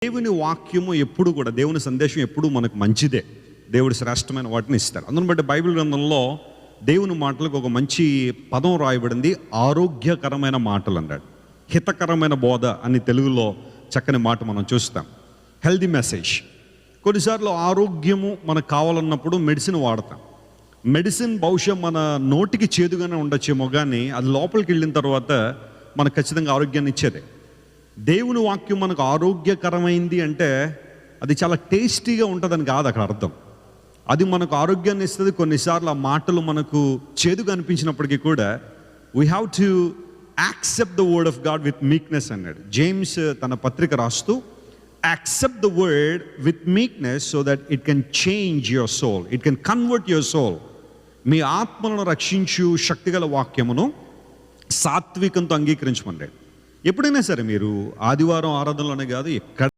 దేవుని వాక్యము ఎప్పుడు కూడా, దేవుని సందేశం ఎప్పుడు మనకు మంచిదే. దేవుడు శ్రేష్టమైన వాటిని ఇస్తారు. అందును బట్టి బైబిల్ గ్రంథంలో దేవుని మాటలకు ఒక మంచి పదం రాయబడింది, ఆరోగ్యకరమైన మాటలు అన్నాడు. హితకరమైన బోధ అని తెలుగులో చక్కని మాట మనం చూస్తాం. Healthy message. కొన్నిసార్లు ఆరోగ్యము మనకు కావాలన్నప్పుడు మెడిసిన్ వాడతాం. మెడిసిన్ బహుశా మన నోటికి చేదుగానే ఉండొచ్చేమో, కానీ అది లోపలికి వెళ్ళిన తర్వాత మనకు ఖచ్చితంగా ఆరోగ్యాన్ని ఇచ్చేదే. దేవుని వాక్యం మనకు ఆరోగ్యకరమైంది అంటే అది చాలా టేస్టీగా ఉంటుందని కాదు అక్కడ అర్థం. అది మనకు ఆరోగ్యాన్ని ఇస్తుంది. కొన్నిసార్లు ఆ మాటలు మనకు చేదుగా అనిపించినప్పటికీ కూడా we have to accept the word of God with meekness అన్నాడు. జేమ్స్ తన పత్రిక రాస్తూ, accept the word with meekness so that it can change your soul, it can convert your soul. మీ ఆత్మలను రక్షించు శక్తిగల వాక్యమును సాత్వికంతో అంగీకరించమన్నాడు. ఎప్పుడైనా సరే మీరు ఆదివారం ఆరాధనలోనే కాదు, ఎక్కడ